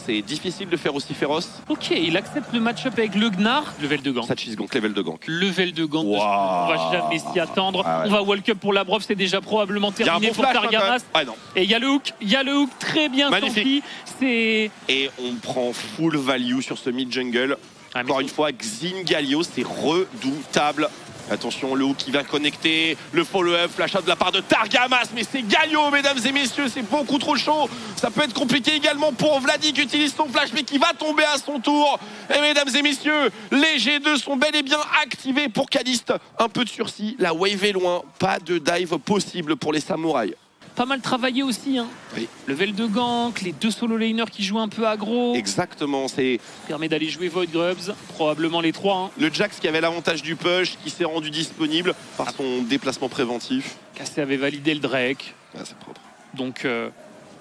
C'est difficile de faire aussi féroce. Ok, il accepte le match-up avec le Gnar. Level de gank. Satchis gank, level de gank. Level de gank. Wow. On va jamais s'y attendre. Ah ouais. On va walk up pour la Brov, c'est déjà probablement Il y a un terminé bon pour flash, Targamas. ouais, non. Et il y a le hook très bien Magnifique. sorti. C'est. Et on prend full value sur ce mid-jungle. Ah, Encore une fois, Xin Galio, c'est redoutable. Attention, le hook qui va connecter, le follow-up, flash out de la part de Targamas, mais c'est Galio, mesdames et messieurs, c'est beaucoup trop chaud. Ça peut être compliqué également pour Vladi qui utilise son flash, mais qui va tomber à son tour. Et mesdames et messieurs, les G2 sont bel et bien activés pour Caliste. Un peu de sursis, la wave est loin, pas de dive possible pour les samouraïs. Pas mal travaillé aussi. Hein. Oui. Level de gank, les deux solo laners qui jouent un peu aggro. Exactement, c'est Permet d'aller jouer Void Grubs, probablement les trois. Hein. le Jax qui avait l'avantage du push, qui s'est rendu disponible par son déplacement préventif. Cassé avait validé le Drake. Ah, c'est propre. Donc,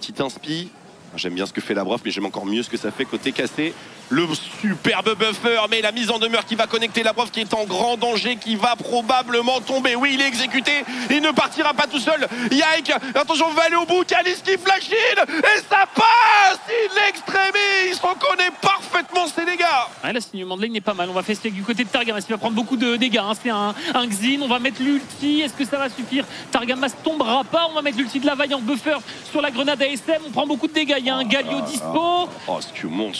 Petit inspi. J'aime bien ce que fait la Brov, mais j'aime encore mieux ce que ça fait côté cassé. Le superbe buffer, mais la mise en demeure qui va connecter la Brov qui est en grand danger, qui va probablement tomber. Oui, il est exécuté, il ne partira pas tout seul. Yike, attention, on va aller au bout. Kalis qui flash in, et ça passe. Il l'extrémiste, on connaît parfaitement ces dégâts. ouais, l'alignement de lane est pas mal. On va fester du côté de Targamas. Il va prendre beaucoup de dégâts. Hein. C'est un Xin. On va mettre l'ulti. Est-ce que ça va suffire? Targamas tombera pas. On va mettre l'ulti de la vaillante buffer sur la grenade ASM. On prend beaucoup de dégâts. Il y a un Galio dispo. Oh, Scumonde.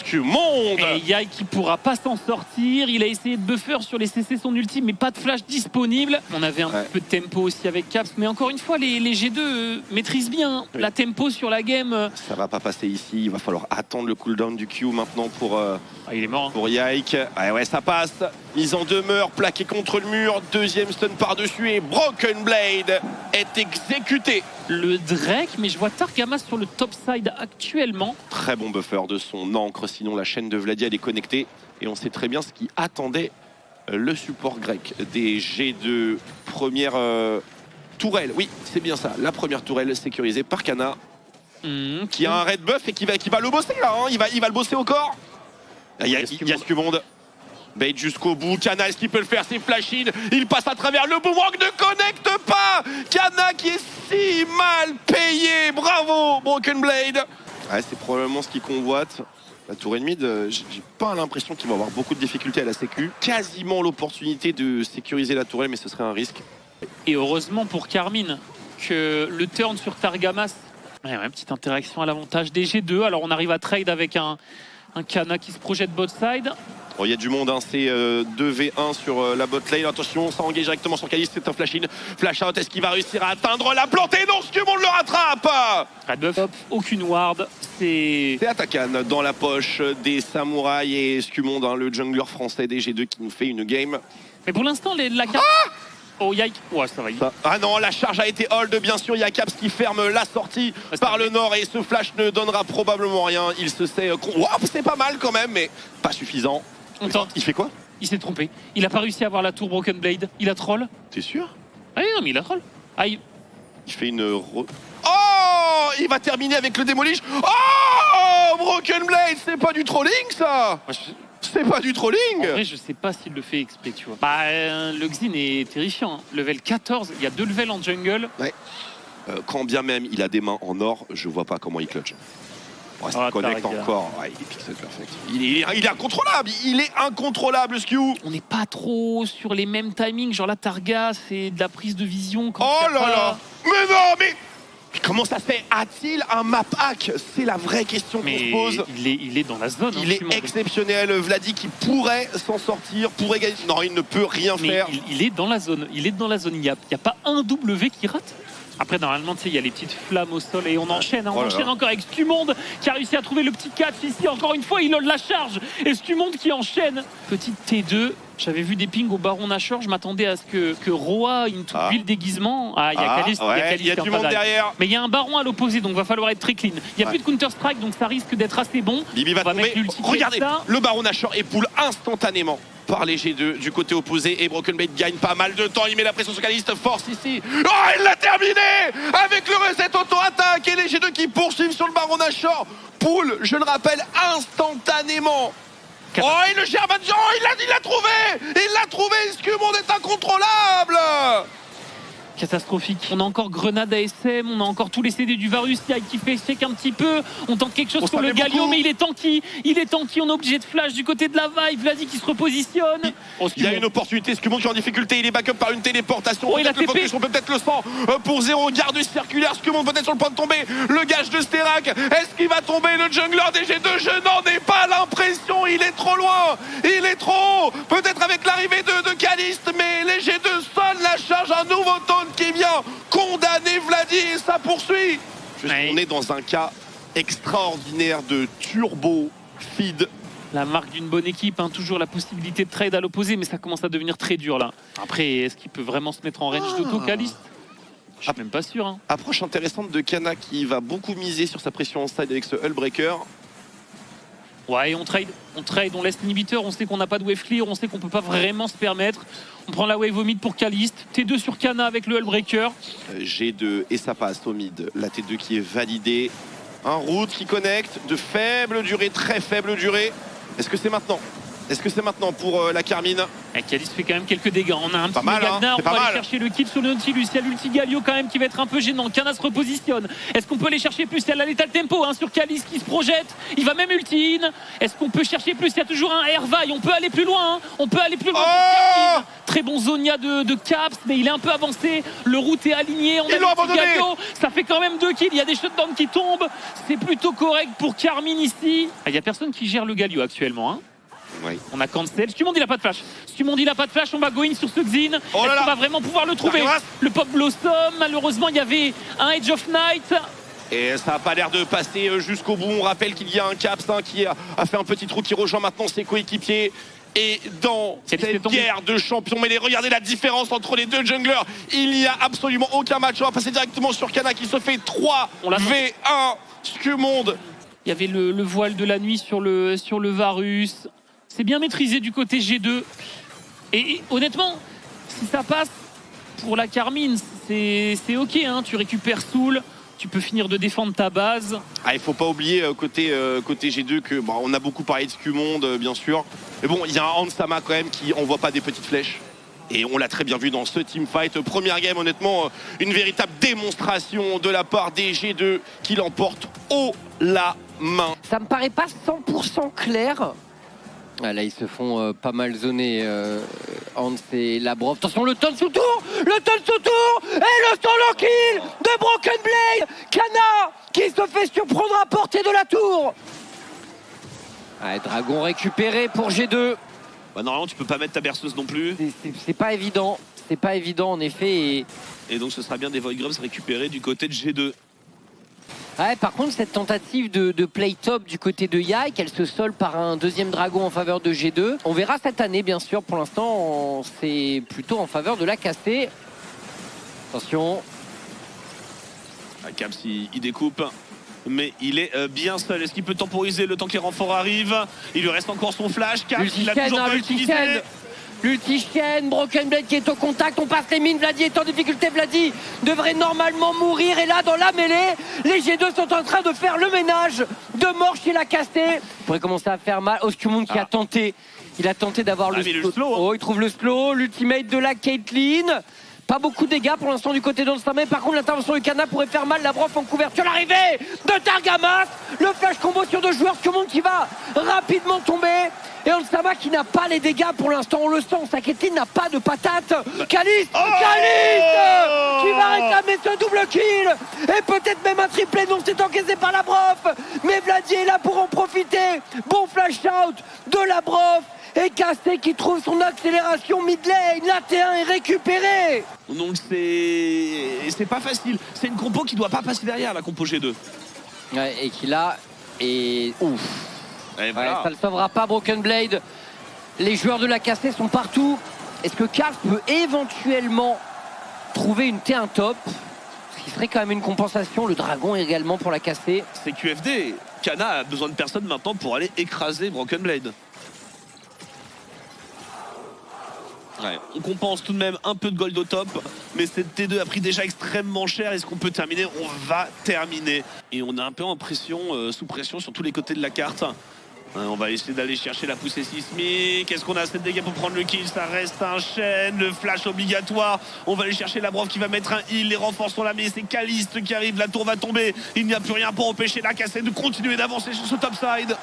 Et Yai qui pourra pas s'en sortir. Il a essayé de buffer sur les CC son ulti, mais pas de flash disponible. On avait un peu de tempo aussi avec Caps, mais encore une fois, les G2 maîtrisent bien Oui. la tempo sur la game. Ça va pas passer ici, il va falloir attendre le cooldown du Q maintenant pour Il est mort. Hein. Yike. Ouais, ça passe. Mise en demeure, plaqué contre le mur. Deuxième stun par-dessus et Broken Blade est exécuté. Le Drake, mais je vois Targamas sur le top side actuellement. Très bon buffer de son encre, sinon la chaîne de Vladi elle est connectée. Et on sait très bien ce qui attendait le support grec des G2. Première tourelle, oui, c'est bien ça. La première tourelle sécurisée par Kana. Qui a un red buff et qui va le bosser là, hein. Il va le bosser au corps. Il y a Scumonde. Bait jusqu'au bout, Kana, est-ce qu'il peut le faire? C'est flash in, il passe à travers le boomerang, ne connecte pas. Kana qui est si mal payé, bravo Broken Blade. Ouais, c'est probablement ce qu'il convoite. La tour ennemie, j'ai pas l'impression qu'il va avoir beaucoup de difficultés à la sécu. Quasiment l'opportunité de sécuriser la tourelle, mais ce serait un risque. Et heureusement pour Carmine que le turn sur Targamas. Ouais, petite interaction à l'avantage des G2. Alors on arrive à trade avec un Kana qui se projette bot side. Bon, il y a du monde, hein. C'est 2v1 sur la bot lane. Attention, ça engage directement sur Caliste, c'est un flash in. Flash out, est-ce qu'il va réussir à atteindre la plante? Et non, Scumonde le rattrape. Red buff, aucune ward. C'est Atakan dans la poche des samouraïs et Scumonde, hein, le jungler français des G2 qui nous fait une game. Mais pour l'instant, la carte. Oh, Yike. Ouais, ça va. Ah non, la charge a été hold, bien sûr. Il y a Caps qui ferme la sortie par le nord et ce flash ne donnera probablement rien. Il se sait. Wow, c'est pas mal quand même, mais pas suffisant. On tente. Il fait quoi? Il s'est trompé. Il a pas réussi à avoir la tour Broken Blade. Il a troll. T'es sûr? Ah non, mais il a troll. Ah, Il fait une. Oh! Il va terminer avec le démolish. Oh! Broken Blade, c'est pas du trolling ça! C'est pas du trolling! En vrai, je sais pas s'il le fait exprès, tu vois. Le Xin est terrifiant. Hein. Level 14, il y a 2 levels en jungle. Ouais. Quand bien même il a des mains en or, je vois pas comment il clutch. Ouais, ça connecte encore. Ouais, il est pixel perfect. Il est incontrôlable. Il est incontrôlable, Skew. On n'est pas trop sur les mêmes timings. Genre là, Targa, c'est de la prise de vision. Quand Oh là là! Mais non, mais comment ça se fait? A-t-il un map hack? C'est la vraie question qu'on se pose. Il est dans la zone. Il est exceptionnel. Vladi qui pourrait s'en sortir, pourrait gagner. Non, il ne peut rien faire. Il est dans la zone. Il est dans la zone. Il n'y a pas un W qui rate. Après, normalement, tu sais, il y a les petites flammes au sol et on enchaîne. Hein, on enchaîne encore avec Scumonde qui a réussi à trouver le petit catch ici. Encore une fois, il a la charge. Et Scumonde qui enchaîne. Petite T2. J'avais vu des pings au Baron Nashor. Je m'attendais à ce que Roa une toute le déguisement. Ah, il y a Caliste. Il y a du monde derrière. Mais il y a un Baron à l'opposé, donc va falloir être très clean. Il n'y a plus de Counter-Strike, donc ça risque d'être assez bon. Bibi va tomber. Regardez, le Baron Nashor époule instantanément par les G2 du côté opposé et Broken Blade gagne pas mal de temps. Il met la pression sur Caliste, force ici. Oh, il l'a terminé avec le reset auto-attaque et les G2 qui poursuivent sur le Baron Nashor. Poule, je le rappelle, instantanément. Oh, et le German Jean, il l'a trouvé. Il l'a trouvé. Scumonde est incontrôlable. catastrophique. On a encore Grenade ASM, on a encore tous les CD du Varus qui fait check un petit peu. On tente quelque chose sur le Galio, mais il est tanky. On est obligé de flash du côté de la vibe. Vladi qui se repositionne. Il y a une opportunité. Scumond qui est en difficulté. Il est back-up par une téléportation. Il a TP. On peut peut-être le sang pour 0. Garde circulaire. Scumond peut-être sur le point de tomber. Le gage de Sterak. Est-ce qu'il va tomber le jungler des G2? Je n'en ai pas l'impression. Il est trop loin. Il est trop haut. Peut-être avec l'arrivée de Caliste, mais les G2 sonnent la charge. Un nouveau taunt qui vient condamner Vladi et ça poursuit. On est dans un cas extraordinaire de turbo feed. La marque d'une bonne équipe, toujours la possibilité de trade à l'opposé, mais ça commence à devenir très dur là. Après, est-ce qu'il peut vraiment se mettre en range d'auto Caliste? Je suis même pas sûr. Approche intéressante de Kana qui va beaucoup miser sur sa pression en side avec ce Hullbreaker. Ouais, on trade, on laisse l'inhibiteur, on sait qu'on n'a pas de wave clear, on sait qu'on peut pas vraiment se permettre. On prend la wave au mid pour Caliste, T2 sur Kana avec le Hullbreaker. G2 et ça passe au mid, la T2 qui est validée. Un route qui connecte, de faible durée, très faible durée. Est-ce que c'est maintenant? Est-ce que c'est maintenant pour la Carmine? Caliste fait quand même quelques dégâts. On a un petit Magna, on va aller chercher le kill sur le Nautilus. Il y a l'ulti Galio quand même qui va être un peu gênant. Kana se repositionne. Est-ce qu'on peut aller chercher plus? Il y a la Lethal Tempo sur Caliste qui se projette. Il va même ulti in. Est-ce qu'on peut chercher plus? Il y a toujours un Hervaille. On peut aller plus loin. On peut aller plus loin. Très bon Zonia de Caps, mais il est un peu avancé. Le route est aligné. On a l'ulti Galio. Ça fait quand même 2 kills. Il y a des shutdowns qui tombent. C'est plutôt correct pour Carmine ici. Il n'y a personne qui gère le Galio actuellement. Oui. On a cancel. Stumond il a pas de flash. On va go in sur ce Xin. Est-ce qu'on va vraiment pouvoir le trouver? Le Pop Blossom. Malheureusement, il y avait un Edge of Night. Et ça n'a pas l'air de passer jusqu'au bout. On rappelle qu'il y a un Caps qui a fait un petit trou qui rejoint maintenant ses coéquipiers. Et dans cette guerre de champions, mais regardez la différence entre les deux junglers. Il n'y a absolument aucun match. On va passer directement sur Kana qui se fait 3v1. Scumond. Il y avait le voile de la nuit sur le Varus. C'est bien maîtrisé du côté G2. Et honnêtement, si ça passe pour la Carmine, c'est ok. Tu récupères Soul, tu peux finir de défendre ta base. Il faut pas oublier côté G2 que on a beaucoup parlé de Scumond, bien sûr. Mais bon, il y a un Hansama quand même qui envoie pas des petites flèches. Et on l'a très bien vu dans ce teamfight. Première game, honnêtement, une véritable démonstration de la part des G2 qui l'emportent haut la main. Ça me paraît pas 100% clair. Ah, là, ils se font pas mal zoner, Hans et Labrov. Attention, le tonne sous tour. Et le solo kill de Broken Blade. Kana qui se fait surprendre à portée de la tour. Dragon récupéré pour G2. Normalement, tu peux pas mettre ta berceuse non plus. C'est pas évident. C'est pas évident, en effet. Et donc, ce sera bien des Void Grubs récupérés du côté de G2. Par contre, cette tentative de play top du côté de Yike, elle se solde par un deuxième dragon en faveur de G2. On verra cette année, bien sûr. Pour l'instant, c'est plutôt en faveur de la KC. Attention. Caps, il découpe. Mais il est bien seul. Est-ce qu'il peut temporiser le temps que les renforts arrivent? Il lui reste encore son flash. Caps, il a toujours pas utilisé. L'ulti-chaîne, Broken Blade qui est au contact, on passe les mines, Vladi est en difficulté, Vladi devrait normalement mourir et là dans la mêlée, les G2 sont en train de faire le ménage de mort chez la Casté. Il pourrait commencer à faire mal, Scumond qui a tenté, il a tenté d'avoir le slow. Il trouve le slow, l'ultimate de la Caitlyn. Pas beaucoup de dégâts pour l'instant du côté d'Hansama. Par contre, l'intervention du Kana pourrait faire mal. Labrov en couverture. L'arrivée de Targamas. Le flash combo sur 2 joueurs. Scumond qui va rapidement tomber. Et Hansama qui n'a pas les dégâts pour l'instant. On le sent. Sa Caitlyn n'a pas de patate. Caliste qui va réclamer ce double kill. Et peut-être même un triplé. Non, c'est encaissé par Labrov. Mais Vladi est là pour en profiter. Bon flash out de Labrov. Et Casté qui trouve son accélération mid lane. La T1 est récupérée. Donc c'est pas facile. C'est une compo qui doit pas passer derrière la compo G2. Et qui là est ouf. Voilà. Ça ne sauvera pas Broken Blade. Les joueurs de la Casté sont partout. Est-ce que Cars peut éventuellement trouver une T1 top? Ce qui serait quand même une compensation. Le dragon également pour la Casté. C'est QFD. Kana a besoin de personne maintenant pour aller écraser Broken Blade. On compense tout de même un peu de gold au top, mais cette T2 a pris déjà extrêmement cher. Est-ce qu'on peut terminer? On va terminer. Et on a un peu en pression, sous pression sur tous les côtés de la carte. On va essayer d'aller chercher la poussée sismique. Est-ce qu'on a assez de dégâts pour prendre le kill? Ça reste un chaîne. Le flash obligatoire. On va aller chercher la Brov qui va mettre un heal. Les renforts sont là, mais c'est Caliste qui arrive. La tour va tomber. Il n'y a plus rien pour empêcher la cassette de continuer d'avancer sur ce topside.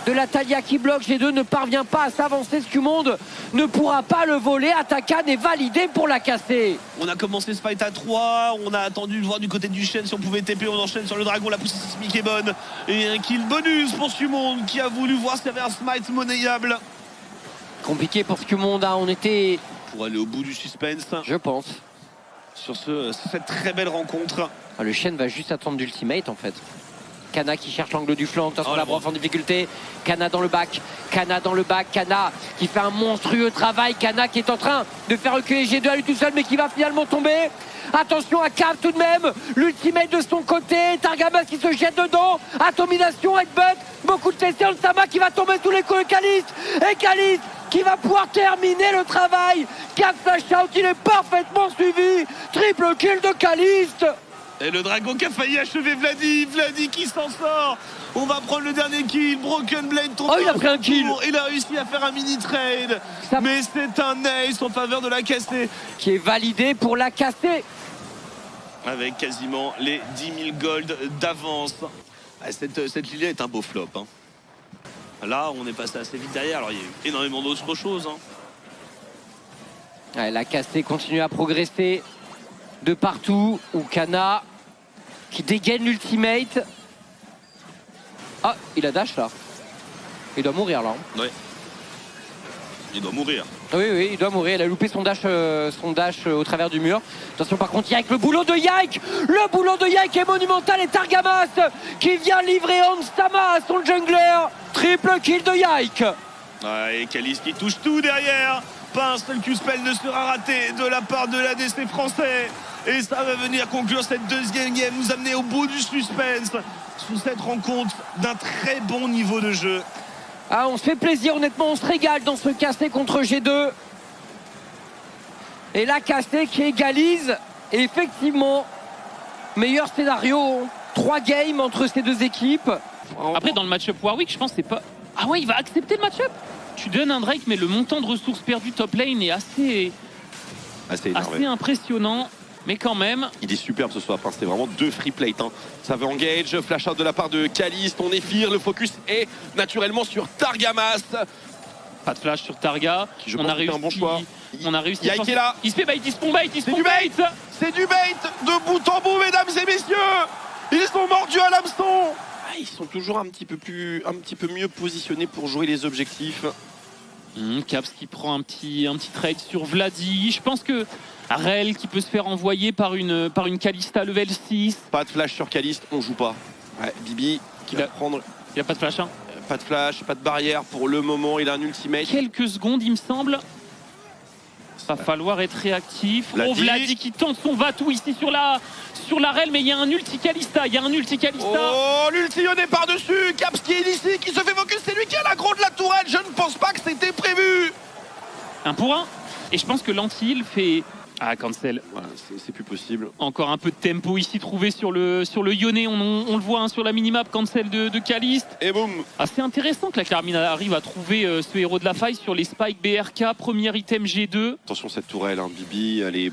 De la Talia qui bloque, G2 ne parvient pas à s'avancer. Scumonde ne pourra pas le voler. Atakan est validé pour la casser. On a commencé ce fight à 3. On a attendu de voir du côté du chêne si on pouvait TP. On enchaîne sur le dragon. La poussée sismique est bonne. Et un kill bonus pour Scumonde qui a voulu voir s'il y avait un smite monnayable. Compliqué pour Scumonde, hein. On était, Pour aller au bout du suspense je pense. sur cette très belle rencontre. Ah, le Shen va juste attendre d'ultimate en fait. Kana qui cherche l'angle du flanc, attention, Oh, la Brov en difficulté. Kana dans le bac, Kana dans le bac, Kana qui fait un monstrueux travail. Kana qui est en train de faire reculer G2 à lui tout seul, mais qui va finalement tomber. Attention à Cav tout de même, l'ultimate de son côté, Targamas qui se jette dedans, atomisation, headbutt, beaucoup de TC, Sama qui va tomber sous les coups de Caliste, et Caliste qui va pouvoir terminer le travail. Cav flash out, il est parfaitement suivi, triple kill de Caliste. Et le dragon qui a failli achever Vladi. Vladi qui s'en sort. On va prendre le dernier kill. Broken Blade tombe. Oh, il a pris un kill. Il a réussi à faire un mini trade. Ça... Mais c'est un ace en faveur de la cassée. Qui est validé pour la casser. Avec quasiment les 10 000 gold d'avance. Cette Lilia est un beau flop. Hein. Là, on est passé assez vite derrière. Alors, il y a eu énormément d'autres choses. Hein. Ouais, la cassée continue à progresser de partout. Ou Kana qui dégaine l'ultimate. Ah, il a dash là. Il doit mourir là. Ouais. Il doit mourir. Oui, il doit mourir. Il a loupé son dash au travers du mur. Attention par contre, Yike, le boulot de Yike. Le boulot de Yike est monumental. Et Targamas qui vient livrer Sama à son jungler. Triple kill de Yike. Ouais, et Caliste qui touche tout derrière. Pas un seul Q-spell ne sera raté de la part de l'ADC français. Et ça va venir conclure cette deuxième game, nous amener au bout du suspense sous cette rencontre d'un très bon niveau de jeu. Ah, on se fait plaisir, honnêtement, on se régale dans ce cassé contre G2. Et la cassé qui égalise. Et effectivement, meilleur scénario. 3 games entre ces deux équipes. Après, dans le match-up Warwick, je pense que c'est pas... Ah ouais, il va accepter le match-up. Tu donnes un Drake, mais le montant de ressources perdues top lane est assez impressionnant. Mais quand même... Il est superbe ce soir, enfin, c'était vraiment 2 free plates. Hein. Ça veut engage, flash out de la part de Caliste, on effire, le focus est naturellement sur Targamas. Pas de flash sur Targa. Qui, je pense, fait un bon choix. On a réussi. Yike est là. Il se fait bait, il se pond bait, il se pond bait. C'est du bait de bout en bout, mesdames et messieurs. Ils sont mordus à l'hameçon. Ah, ils sont toujours un petit peu mieux positionnés pour jouer les objectifs. Caps qui prend un petit trade sur Vladi. Je pense que Rel qui peut se faire envoyer par une Kalista level 6. Pas de flash sur Caliste, on joue pas. Ouais, Bibi qui va prendre. Il a pas de flash, hein. Pas de flash, pas de barrière pour le moment, il a un ultimate. Quelques secondes, il me semble. Va falloir être réactif. Vladi. Oh, Vladi qui tente son va-tout ici sur la Rel, mais il y a un ulti Kalista. Oh, l'ulti est par-dessus. Caps qui est ici, qui se fait focus, c'est lui qui a l'aggro de la tourelle. Je ne pense pas que c'était prévu. 1 pour 1. Et je pense que l'anti-heal fait... Ah, cancel. Ouais, c'est plus possible. Encore un peu de tempo ici trouvé sur le Yone. On le voit, hein, sur la minimap, cancel de Caliste. Et boum. C'est intéressant que la Carmine arrive à trouver ce héros de la faille sur les spikes BRK, premier item G2. Attention cette tourelle, hein, Bibi, elle est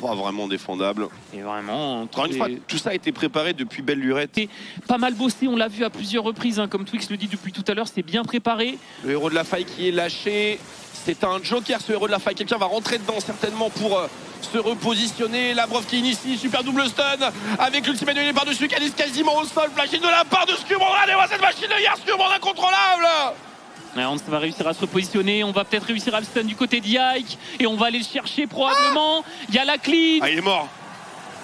pas vraiment défendable. Et vraiment, encore une fois, tout ça a été préparé depuis belle lurette. Pas mal bossé, on l'a vu à plusieurs reprises, hein, comme Twix le dit depuis tout à l'heure, c'est bien préparé. Le héros de la faille qui est lâché. C'est un joker ce héros de la faille. Quelqu'un va rentrer dedans certainement pour se repositionner. La Brov qui initie, super double stun avec l'ultimate de par-dessus. Caliste quasiment au sol. Flashing de la part de Scumonde. Allez-moi cette machine de hier, Scumonde incontrôlable. On va réussir à se repositionner. On va peut-être réussir à le stun du côté d'Yike. Et on va aller le chercher probablement. Il y a la clean. Ah, il est mort.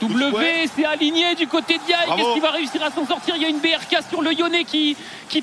W, c'est aligné du côté d'Yike. Est-ce qu'il va réussir à s'en sortir? Il y a une BRK sur le Yone qui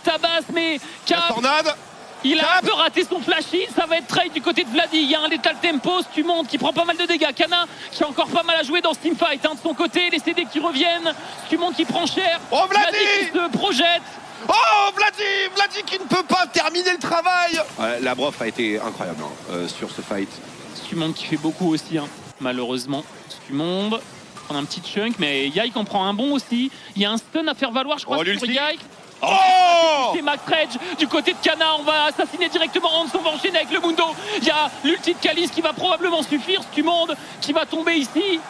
tabasse, mais la tornade. Il a un peu raté son flashy, ça va être trade du côté de Vladi. Il y a un létal tempo, Scumonde qui prend pas mal de dégâts. Kana qui a encore pas mal à jouer dans ce teamfight, hein, de son côté, les CD qui reviennent. Scumonde qui prend cher. Oh, Vladi qui se projette. Oh, Vladi qui ne peut pas terminer le travail. Ouais, la Brov a été incroyable sur ce fight. Scumonde qui fait beaucoup aussi, hein, malheureusement. Scumonde prend un petit chunk, mais Yike en prend un bon aussi. Il y a un stun à faire valoir, je crois, sur Yike. Oh C'est Max Rage du côté de Cana. On va assassiner directement Hans. On va enchaîner avec le Mundo. Il y a l'ulti de Calice qui va probablement suffire. Stumonde qui va tomber ici.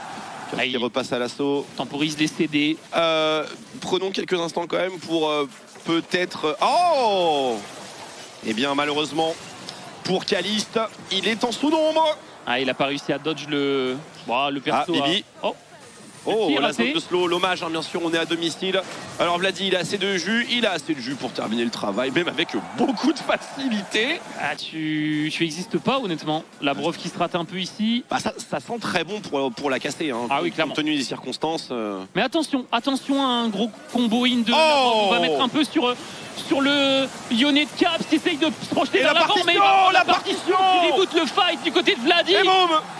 Qui repasse à l'assaut. Temporise les CD. Prenons quelques instants quand même pour peut-être... Oh Eh bien malheureusement pour Caliste, il est en sous-nombre. Ah, il a pas réussi à dodge le perso. Bibi. Oh, la zone de slow, l'hommage, hein, bien sûr, on est à domicile. Alors Vladi, il a assez de jus, pour terminer le travail, même avec beaucoup de facilité. Ah, tu existes pas, honnêtement. La Brov qui se rate un peu ici. Bah, ça sent très bon pour la casser, hein, ah oui, clairement. compte tenu des circonstances. Mais attention à un gros combo in de la Brov. On va mettre un peu sur le Lyonnais de Caps qui essaye de se projeter vers l'avant, mais la partition qui reboot le fight du côté de Vladi.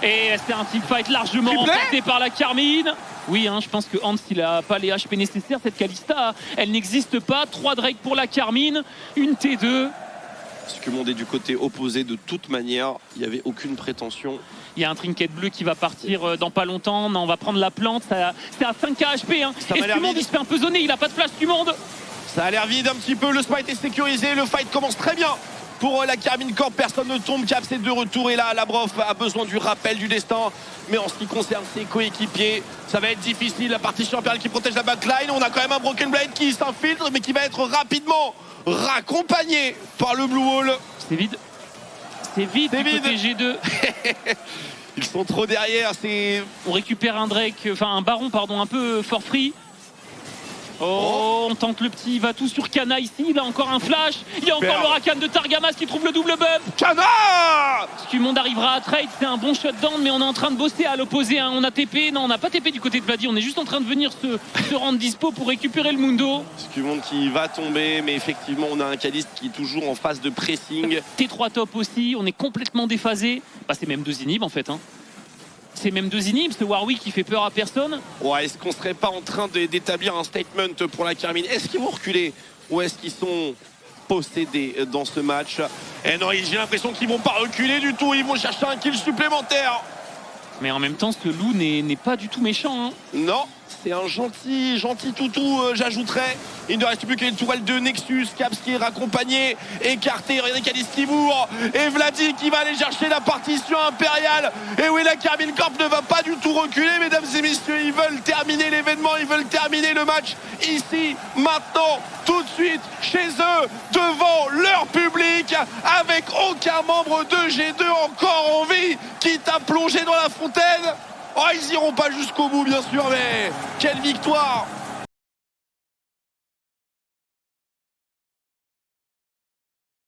Et c'est un team fight largement remporté par la Carmine. Oui, hein, je pense que Hans, il a pas les HP nécessaires. Cette Kalista, elle n'existe pas. 3 Drake pour la Carmine, une T2. Scumonde est du côté opposé de toute manière. Il n'y avait aucune prétention. Il y a un trinket bleu qui va partir dans pas longtemps. Non, on va prendre la plante. C'est à 5 HP. Hein. Et Stumonde, il se fait un peu zoner. Il a pas de flash, Stumonde. Ça a l'air vide un petit peu. Le spike est sécurisé. Le fight commence très bien. Pour la Carmine Corp, personne ne tombe. Caps est de retour et là, la Brov a besoin du rappel du destin. Mais en ce qui concerne ses coéquipiers, ça va être difficile. La partition impériale qui protège la backline. On a quand même un Broken Blade qui s'infiltre, mais qui va être rapidement raccompagné par le Blue Wall. C'est vide. C'est vide du côté G2. Ils sont trop derrière. On récupère un Drake, enfin un Baron, pardon, un peu for free. Oh, on tente le petit va tout sur Cana ici, il a encore un flash, il y a encore le Rakan de Targamas qui trouve le double bump. Cana Stumonde arrivera à trade, c'est un bon shutdown, mais on est en train de bosser à l'opposé, hein. On a TP, non on n'a pas TP du côté de Vladi, on est juste en train de venir se rendre dispo pour récupérer le Mundo. Stumonde qui va tomber, mais effectivement on a un Caliste qui est toujours en phase de pressing. T3 top aussi, on est complètement déphasé, bah, c'est même 2 inhibs en fait, hein. C'est même 2 inhibs, ce Warwick qui fait peur à personne. Ouais, est-ce qu'on serait pas en train d'établir un statement pour la Carmine? Est-ce qu'ils vont reculer ou est-ce qu'ils sont possédés dans ce match? Eh non, j'ai l'impression qu'ils vont pas reculer du tout, ils vont chercher un kill supplémentaire. Mais en même temps, ce loup n'est pas du tout méchant, hein. Non, c'est un gentil toutou, j'ajouterais. Il ne reste plus qu'une tourelle de Nexus, Caps qui est raccompagné, écarté, regardez Caliste qui mourre, et Vladi qui va aller chercher la partition impériale. Et oui, la Carmine Corp ne va pas du tout reculer, mesdames et messieurs, ils veulent terminer l'événement, ils veulent terminer le match ici, maintenant, tout de suite, chez eux, devant leur public, avec aucun membre de G2 encore en vie, quitte à plonger dans la fontaine. Oh, ils iront pas jusqu'au bout, bien sûr, mais quelle victoire